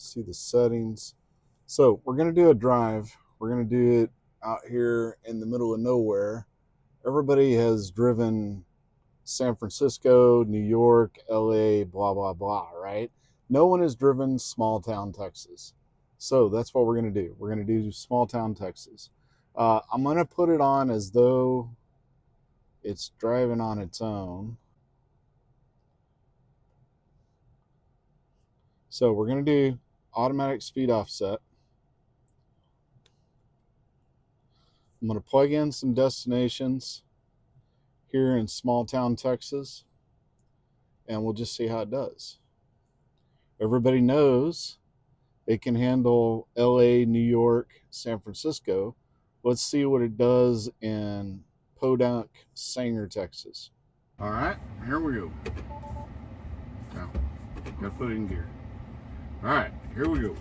see the settings. So we're going to do a drive. We're going to do it out here in the middle of nowhere. Everybody has driven San Francisco, New York, LA, blah, blah, blah, right? No one has driven small town Texas. So that's what we're going to do. We're going to do small town Texas. I'm going to put it on as though it's driving on its own. So we're going to do automatic speed offset. I'm going to plug in some destinations here in small town Texas, and we'll just see how it does. Everybody knows it can handle LA, New York, San Francisco. Let's see what it does in Podunk, Texas. All right, here we go. Now, gotta put it in gear. All right, here we go.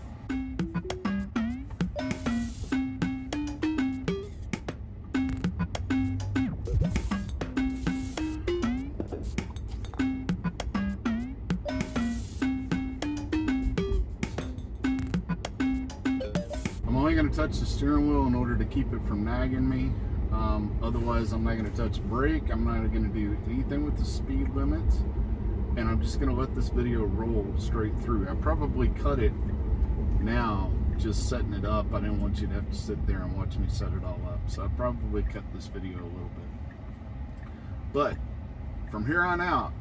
I'm only going to touch the steering wheel in order to keep it from nagging me. Otherwise, I'm not going to touch brake. I'm not going to do anything with the speed limit. And I'm just going to let this video roll straight through. I probably cut it now, just setting it up. I didn't want you to have to sit there and watch me set it all up. So I probably cut this video a little bit. But from here on out,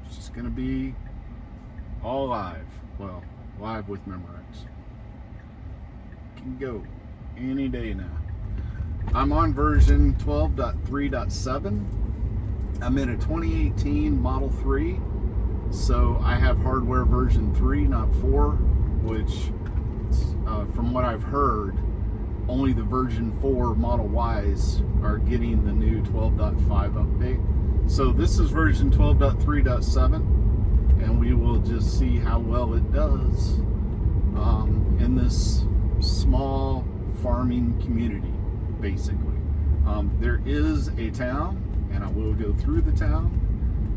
it's just going to be all live. Well, live with Memorex. Can go any day now. I'm on version 12.3.7. I'm in a 2018 Model 3, so I have hardware version 3, not 4, which from what I've heard, only the version 4 Model Ys are getting the new 12.5 update. So this is version 12.3.7, and we will just see how well it does in this small farming community, basically. There is a town, and I will go through the town.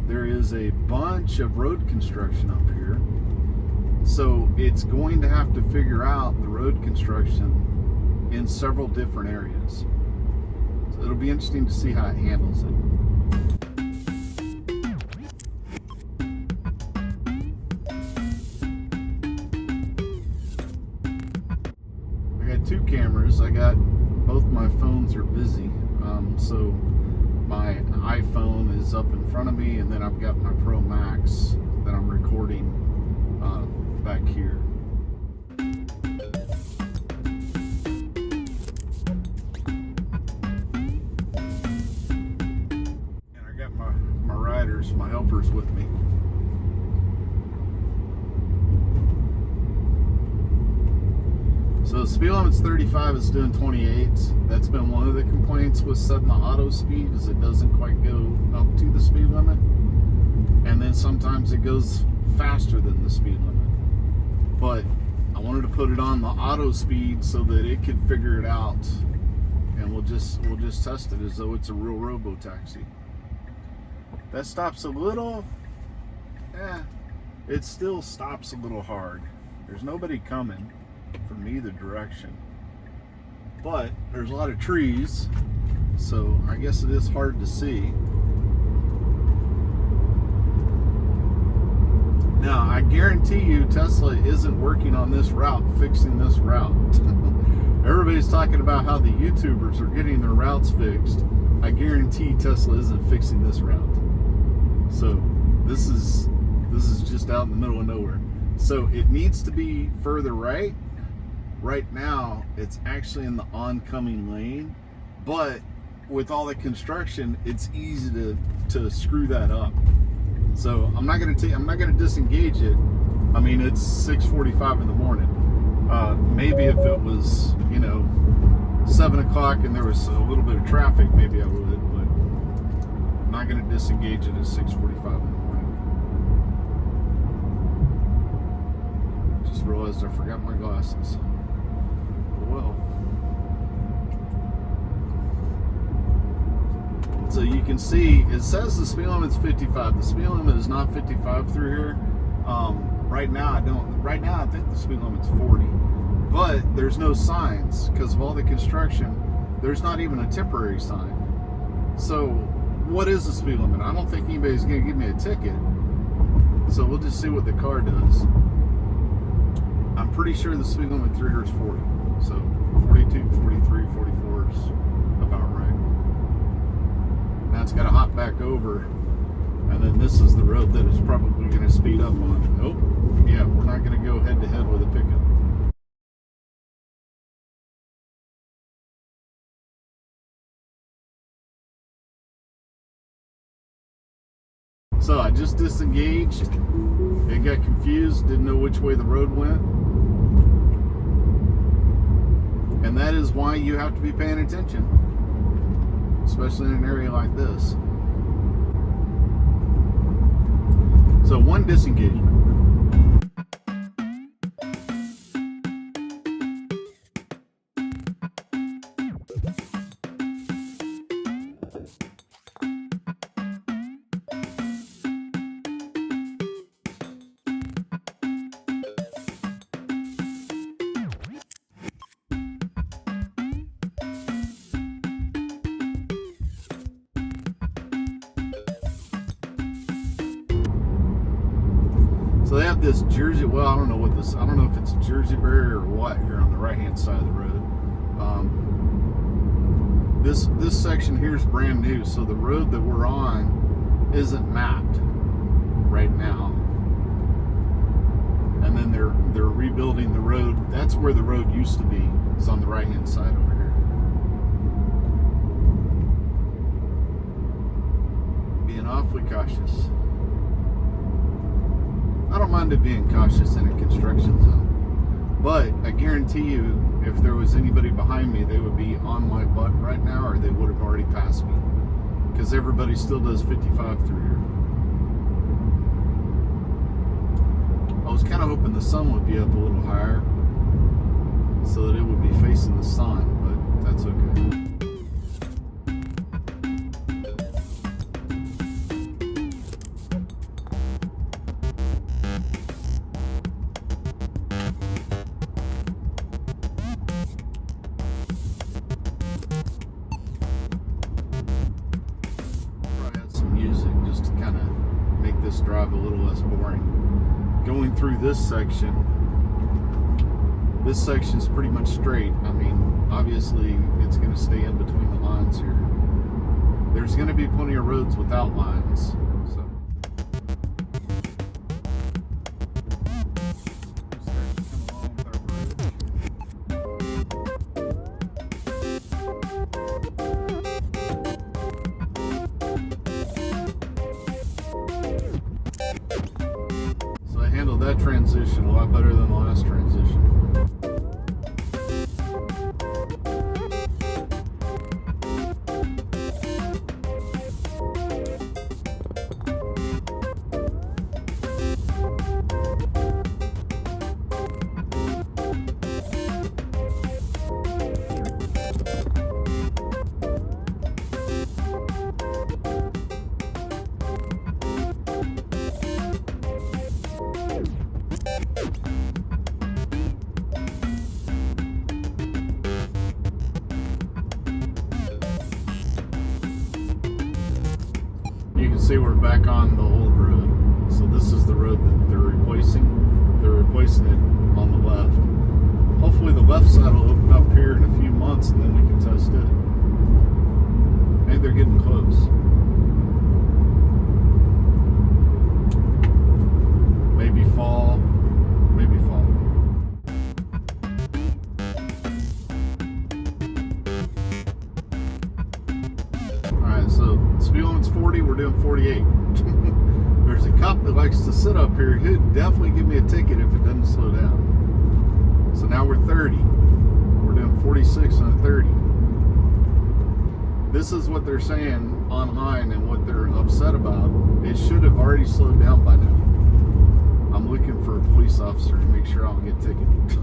There is a bunch of road construction up here, so it's going to have to figure out the road construction in several different areas. So it'll be interesting to see how it handles it. Two cameras. I got both my phones are busy, so my iPhone is up in front of me, and then I've got my Pro Max that I'm recording back here. And I got my riders, my helpers with me. So the speed limit's 35, it's doing 28. That's been one of the complaints with setting the auto speed, is it doesn't quite go up to the speed limit. And then sometimes it goes faster than the speed limit. But I wanted to put it on the auto speed so that it could figure it out. And we'll just test it as though it's a real robo-taxi. That stops a little, it still stops a little hard. There's nobody coming from either direction, but there's a lot of trees, so I guess it is hard to see. Now I guarantee you Tesla isn't working on this route, fixing this route. Everybody's talking about how the YouTubers are getting their routes fixed. I guarantee Tesla isn't fixing this route. So this is just out in the middle of nowhere. So it needs to be further right. Right now, it's actually in the oncoming lane, but with all the construction, it's easy to screw that up. So I'm not gonna disengage it. I mean, it's 6:45 in the morning. Maybe if it was, 7 o'clock and there was a little bit of traffic, maybe I would, but I'm not gonna disengage it at 6:45 in the morning. Just realized I forgot my glasses. Well, so you can see it says the speed limit's 55. The speed limit is not 55 through here. Right right now I think the speed limit's 40. But there's no signs because of all the construction. There's not even a temporary sign. So what is the speed limit? I don't think anybody's going to give me a ticket. So we'll just see what the car does. I'm pretty sure the speed limit through here is 40. So 42, 43, 44 is about right. Now it's got to hop back over. And then this is the road that it's probably going to speed up on. Oh, yeah, we're not going to go head to head with a pickup. So I just disengaged. It got confused, didn't know which way the road went. And that is why you have to be paying attention, especially in an area like this. So one disengagement. So they have this Jersey, well, I don't know if it's a Jersey barrier or what here on the right-hand side of the road. This section here is brand new, so the road that we're on isn't mapped right now. And then they're rebuilding the road. That's where the road used to be. It's on the right-hand side over here. Being awfully cautious. I don't mind it being cautious in a construction zone, but I guarantee you, if there was anybody behind me, they would be on my butt right now, or they would have already passed me, because everybody still does 55 through here. I was kind of hoping the sun would be up a little higher, so that it would be facing the sun, but that's okay. Drive a little less boring. Going through this section is pretty much straight. I mean, obviously it's going to stay in between the lines here. There's going to be plenty of roads without lines, so. Handled that transition a lot better than the last transition. You can see we're back on the old road. So this is the road that they're replacing. They're replacing it on the left. Hopefully the left side will open up here in a few months and then we can test it. Maybe they're getting close. Maybe fall. Maybe fall. Alright, so speed limit's 40, we're doing 48. There's a cop that likes to sit up here. He'd definitely give me a ticket if it doesn't slow down. So now we're 30. We're doing 46 on 30. This is what they're saying online and what they're upset about. It should have already slowed down by now. I'm looking for a police officer to make sure I don't get ticketed.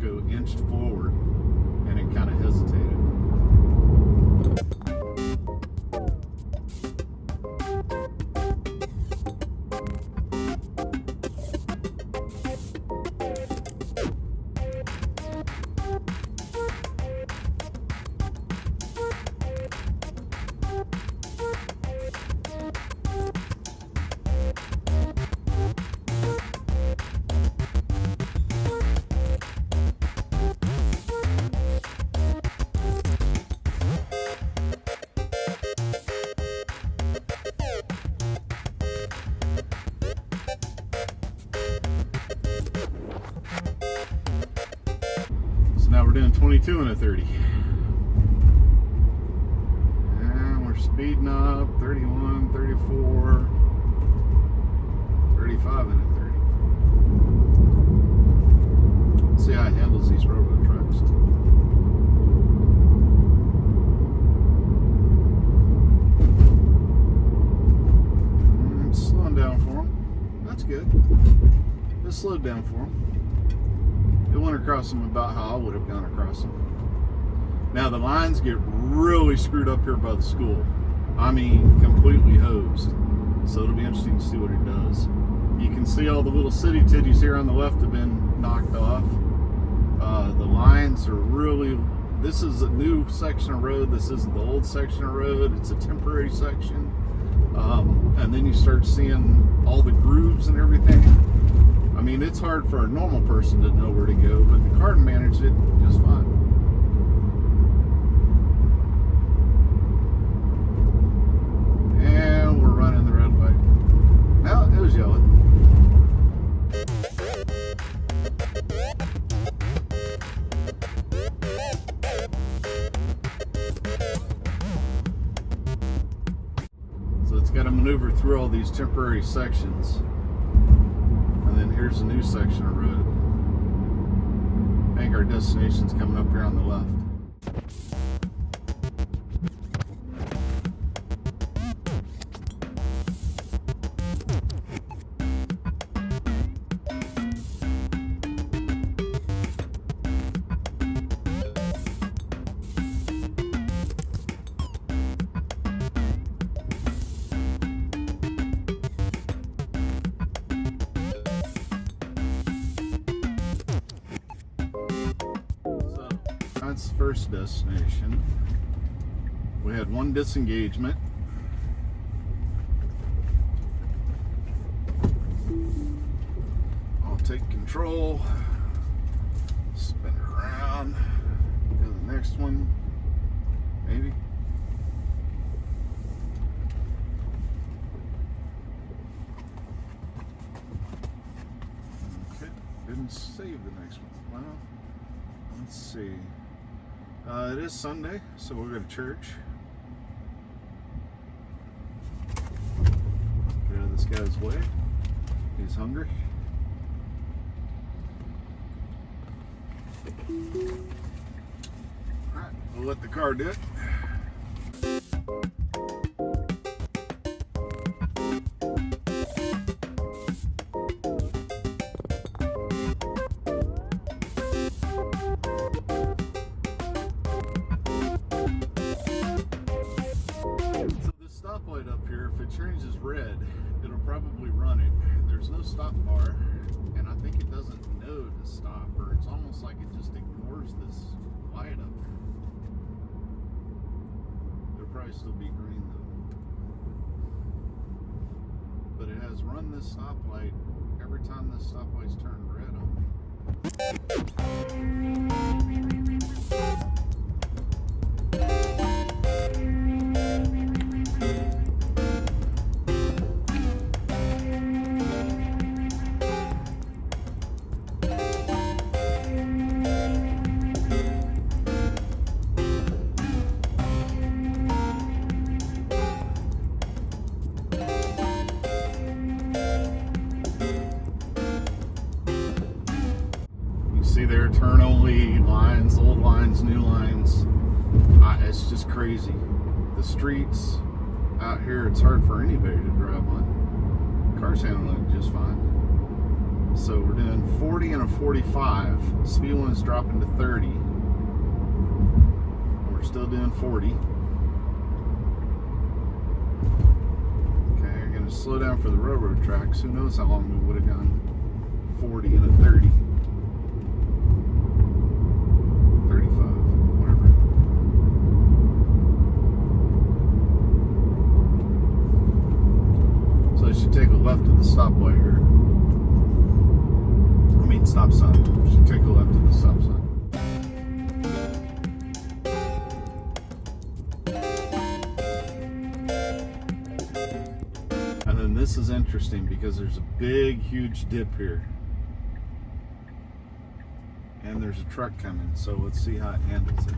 Yuka inched forward, and it kind of hesitated. Now we're doing 22 and a 30. And we're speeding up 31, 34, 35 and a 30. See how it handles these railroad trucks. It's slowing down for them. That's good. It slowed down for them. It went across them about how I would have gone across them. Now the lines get really screwed up here by the school. I mean, completely hosed. So it'll be interesting to see what it does. You can see all the little city titties here on the left have been knocked off. The lines are really, this is a new section of road. This isn't the old section of road. It's a temporary section. And then you start seeing all the grooves and everything. I mean, it's hard for a normal person to know where to go, but the car managed it just fine. And we're running the red light. Now it was yellow. So it's got to maneuver through all these temporary sections. And then here's a new section of road. I think our destination's coming up here on the left. That's the first destination. We had one disengagement. I'll take control, spin it around, go to the next one, maybe. Okay, didn't save the next one. Well, let's see. It is Sunday, so we'll go to church. Get out of this guy's way. He's hungry. Alright, we'll let the car do it. Stoplight up here, if it changes red, it'll probably run it. There's no stop bar, and I think it doesn't know to stop, or it's almost like it just ignores this light up here. It'll probably still be green though. But it has run this stoplight every time this stoplight's turned red on me. See there, turn only lines, old lines, new lines. It's just crazy. The streets out here, it's hard for anybody to drive on. Cars handling it just fine. So we're doing 40 and a 45. Speed limit's dropping to 30. We're still doing 40. Okay, I'm going to slow down for the railroad tracks. Who knows how long we would have gone 40 and a 30. 35, whatever. So I should take a left at the stoplight here. I mean, stop sign. I should take a left at the stop sign. And then this is interesting because there's a big, huge dip here. And there's a truck coming, so let's see how it handles it.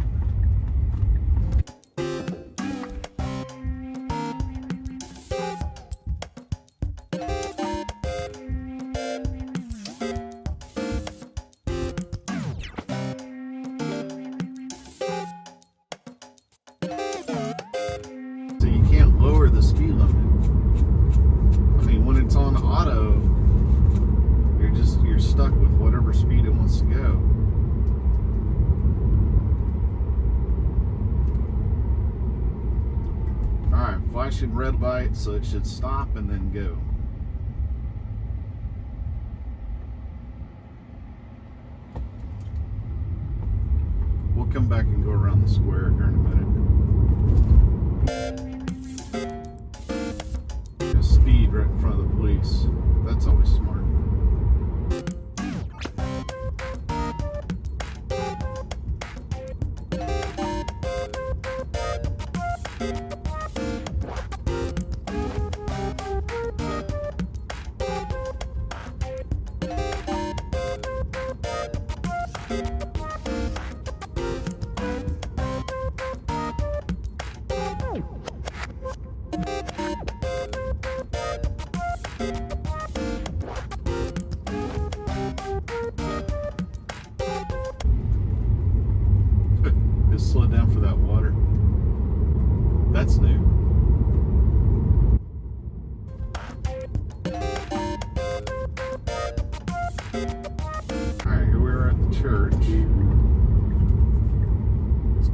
So you can't lower the speed limit. I mean, when it's on auto, you're stuck with whatever speed it wants to go. Alright, flashing red light, so it should stop and then go. We'll come back and go around the square here in a minute. Speed right in front of the police. That's always smart. Just slow down for that water. That's new. Alright, here we are at the church. Let's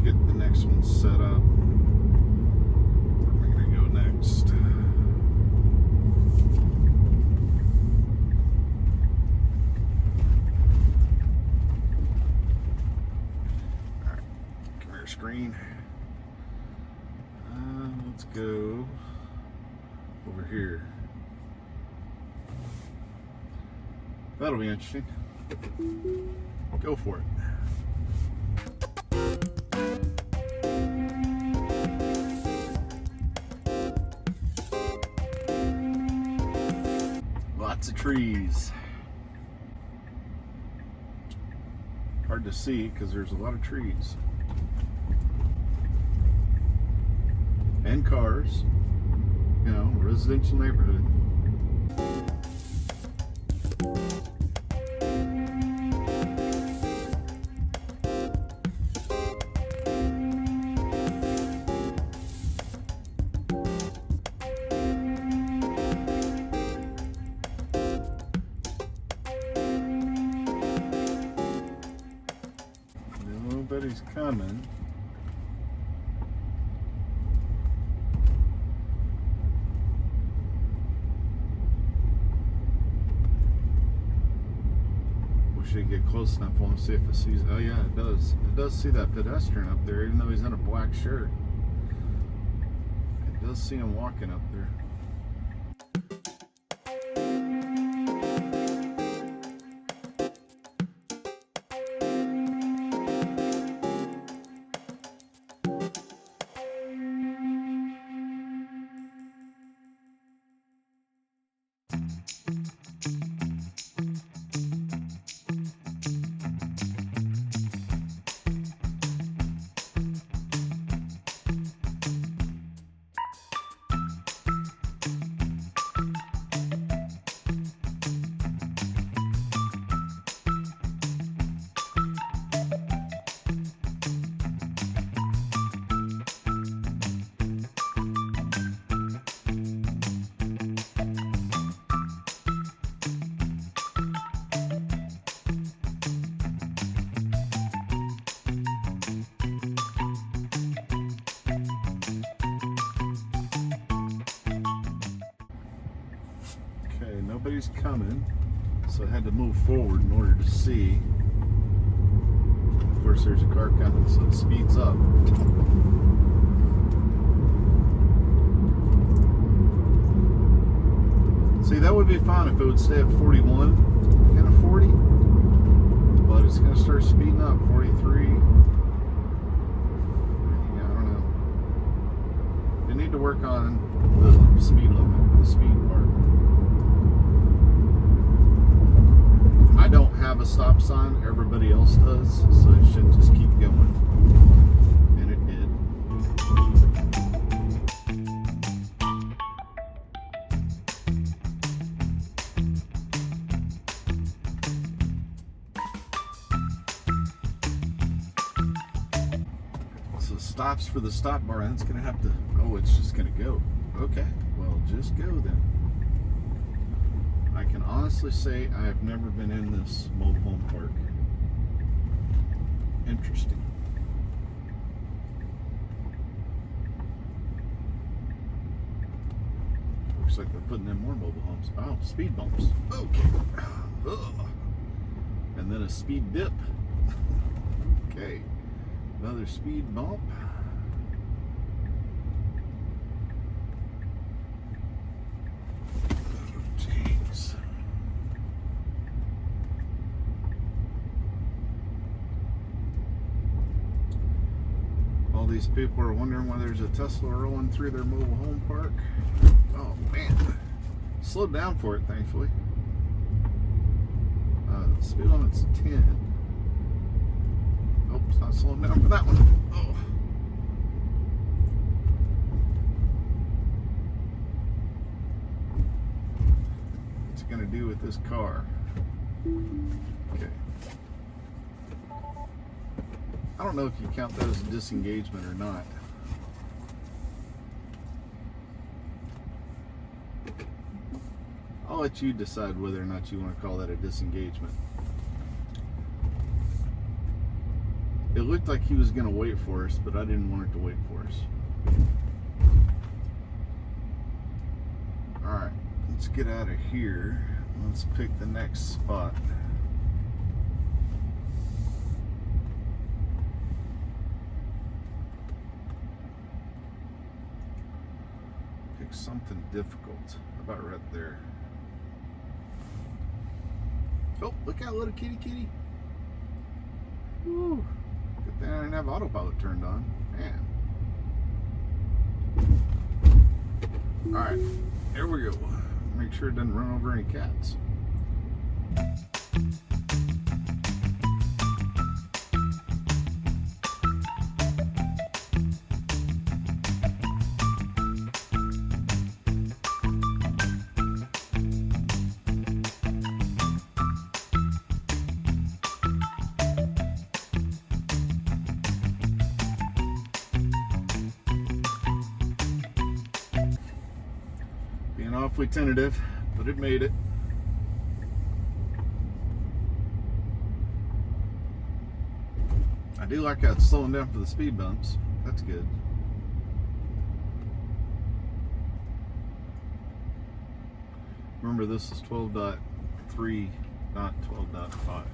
get the next one set up. Where am I gonna go next? Screen. Let's go over here. That'll be interesting. Go for it. Lots of trees. Hard to see because there's a lot of trees. And cars, you know, residential neighborhood. Nobody's coming. Should get close enough. I want to see if it sees. Oh yeah, it does. It does see that pedestrian up there, even though he's in a black shirt. It does see him walking up there. Okay, nobody's coming, so I had to move forward in order to see. Of course, there's a car coming, so it speeds up. See, that would be fine if it would stay at 41 and a 40, but it's going to start speeding up. 43. Yeah, I don't know. They need to work on the speed limit, the speed part. I don't have a stop sign, everybody else does, so it should just keep going. And it did. So stops for the stop bar, and it's gonna have to, oh, it's just gonna go. Okay, well, just go then. I can honestly say I have never been in this mobile home park. Interesting. Looks like they're putting in more mobile homes. Oh, speed bumps. Okay. Ugh. And then a speed dip. Okay. Another speed bump. Jeez. All these people are wondering why there's a Tesla rolling through their mobile home park. Oh man. Slowed down for it, thankfully. The speed limit's 10. Oh, it's not slowing down for that one. Oh. What's it gonna do with this car? Okay. I don't know if you count that as a disengagement or not. I'll let you decide whether or not you want to call that a disengagement. It looked like he was going to wait for us, but I didn't want it to wait for us. Alright, let's get out of here. Let's pick the next spot. Pick something difficult. How about right there? Oh, look out, little kitty kitty. Woo. Good thing I didn't have autopilot turned on. Man. Alright, here we go. Make sure it doesn't run over any cats. Being awfully tentative, but it made it. I do like how it's slowing down for the speed bumps. That's good. Remember, this is 12.3, not 12.5.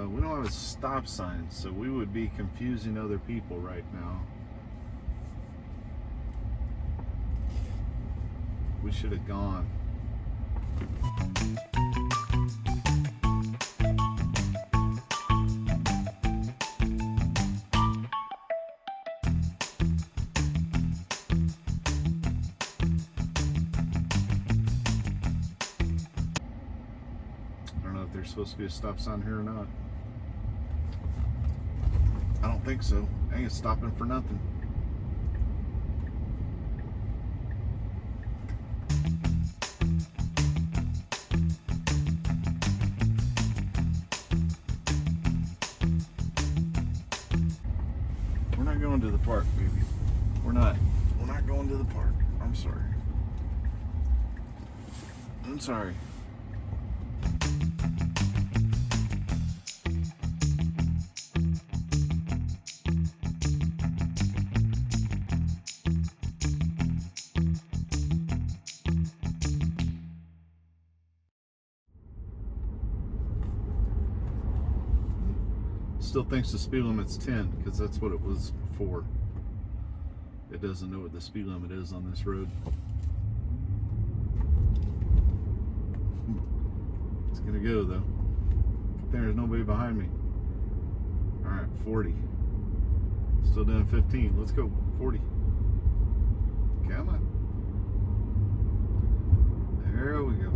We don't have a stop sign, so we would be confusing other people right now. We should have gone. I don't know if there's supposed to be a stop sign here or not. I don't think so. I ain't stopping for nothing. We're not going to the park, baby. We're not going to the park. I'm sorry. I'm sorry. still thinks the speed limit's 10 because that's what it was before. It doesn't know what the speed limit is on this road. It's gonna go though. There's nobody behind me. Alright, 40. Still doing 15. Let's go. 40. Come on. There we go.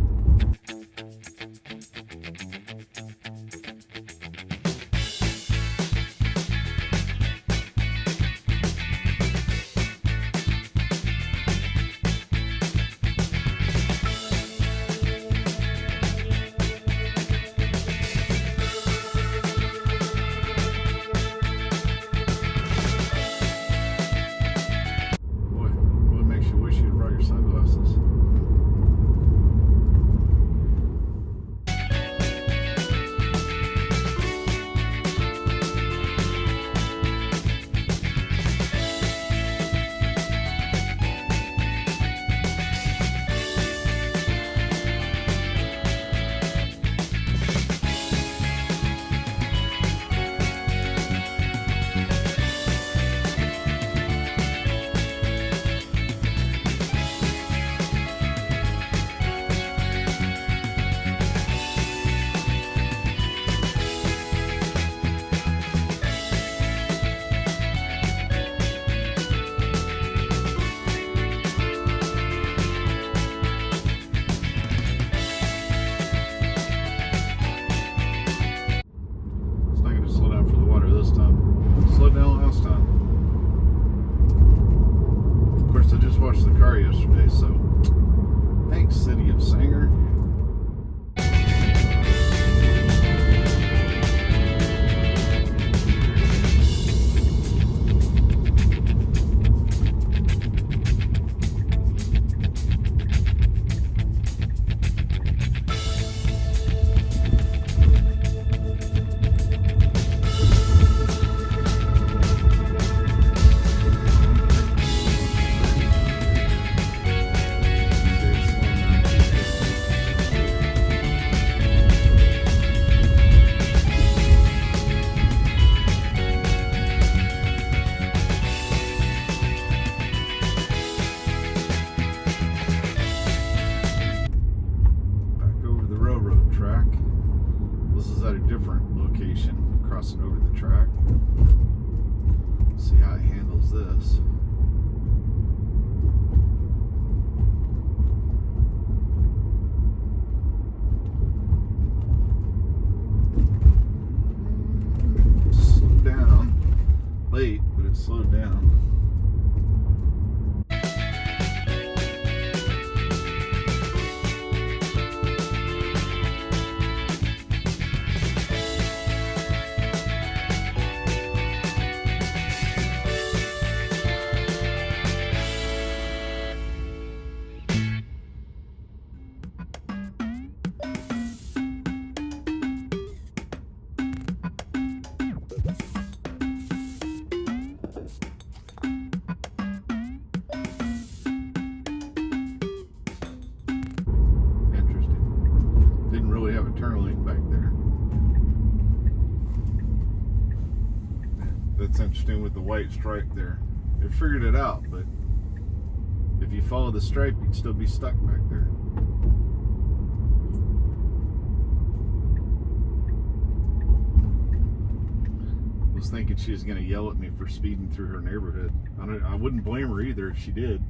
Watched the car yesterday, so thanks, City of Sanger. Crossing over the track. See how it handles this. Slowed down. Late, but it slowed down. Turn lane back there. That's interesting with the white stripe there. They figured it out, but if you follow the stripe, you'd still be stuck back there. I was thinking she was going to yell at me for speeding through her neighborhood. I wouldn't blame her either if she did.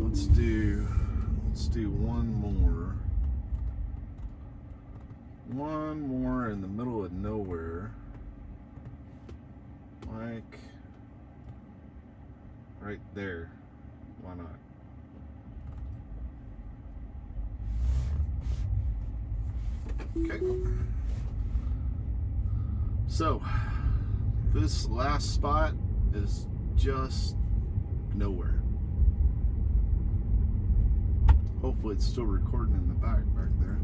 Let's do one more in the middle of nowhere, like right there. Why not? Okay, so this last spot is just nowhere. Hopefully it's still recording in the back there.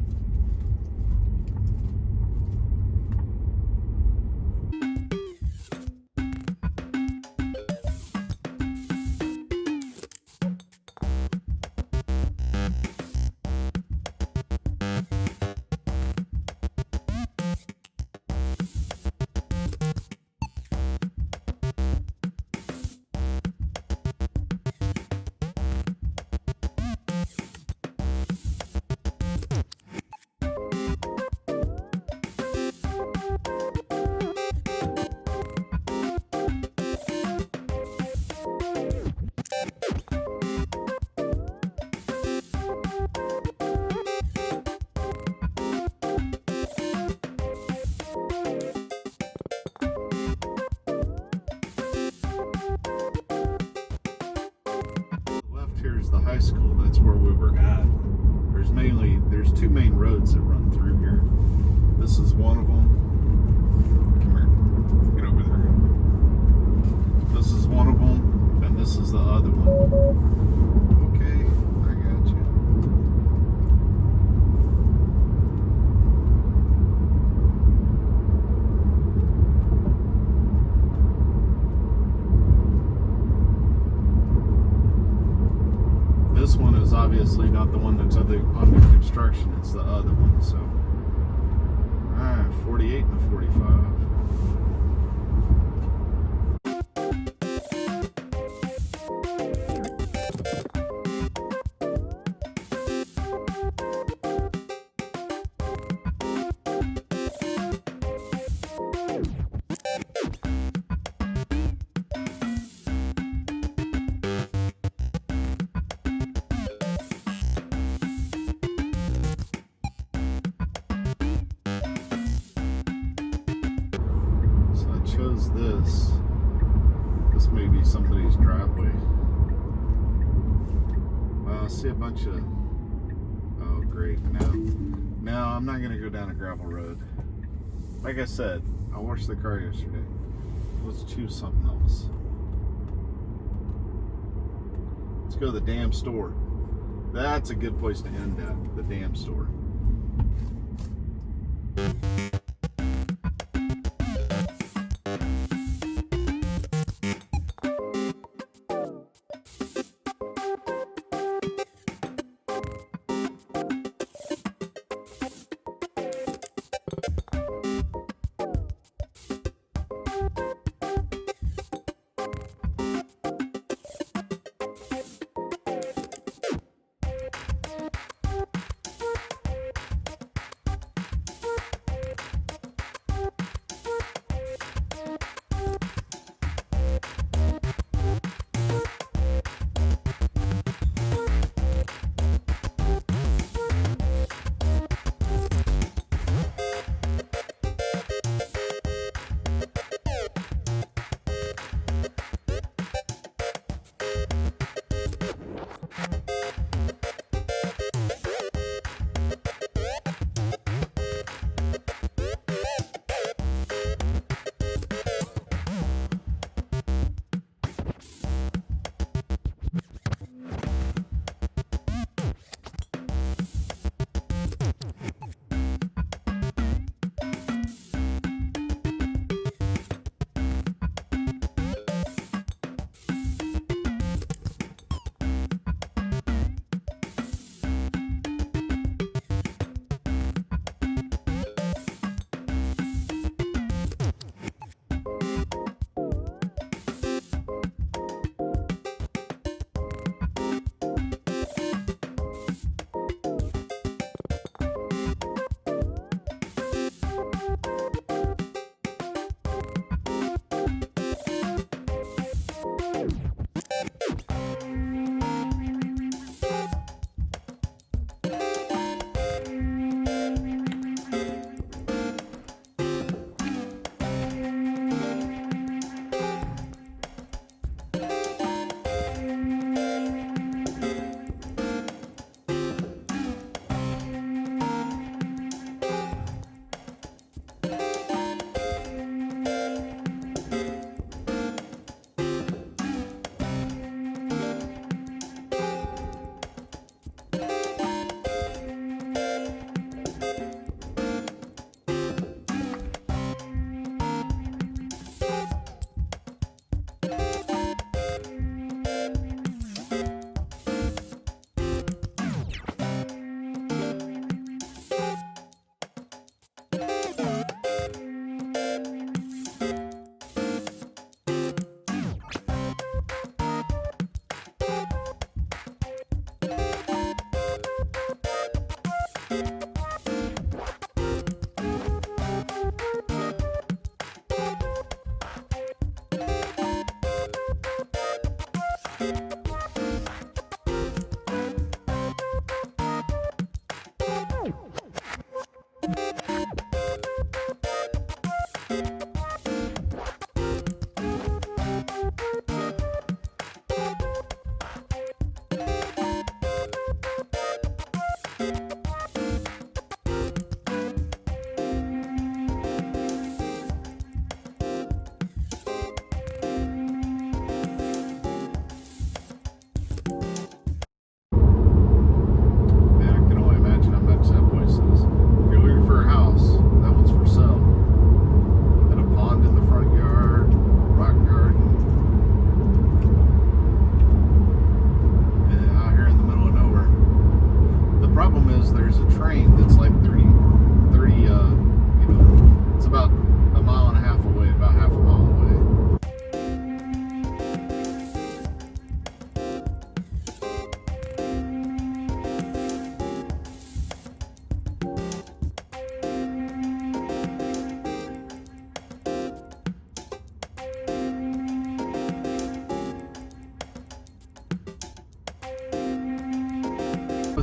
the high school. That's where we were at. There's two main roads that run through here. This is one of them. Come here. Get over there. This is one of them, and this is the other one. Okay, I got you. This one is obviously not the one that's under construction, it's the other one. So 48 and a 45. Chose this. This may be somebody's driveway. I see a bunch of. Oh, great! No, I'm not gonna go down a gravel road. Like I said, I washed the car yesterday. Let's choose something else. Let's go to the damn store. That's a good place to end at. The damn store.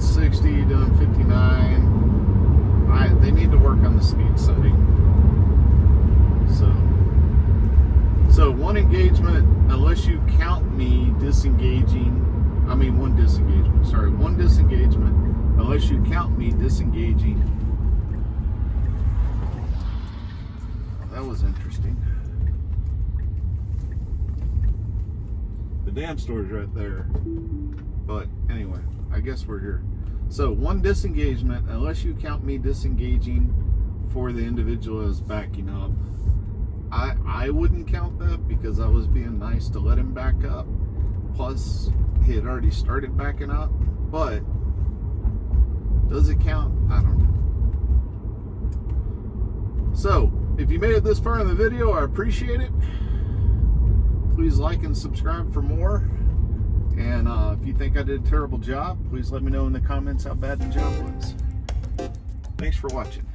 with 60, doing 59. They need to work on the speed setting. So one engagement, unless you count me disengaging, one disengagement, sorry, one disengagement, unless you count me disengaging. That was interesting. The damn store's right there. But anyway, I guess we're here. So one disengagement, unless you count me disengaging for the individual as backing up. I wouldn't count that because I was being nice to let him back up. Plus, he had already started backing up. But does it count? I don't know. So, if you made it this far in the video, I appreciate it. Please like and subscribe for more. And if you think I did a terrible job, please let me know in the comments how bad the job was. Thanks for watching.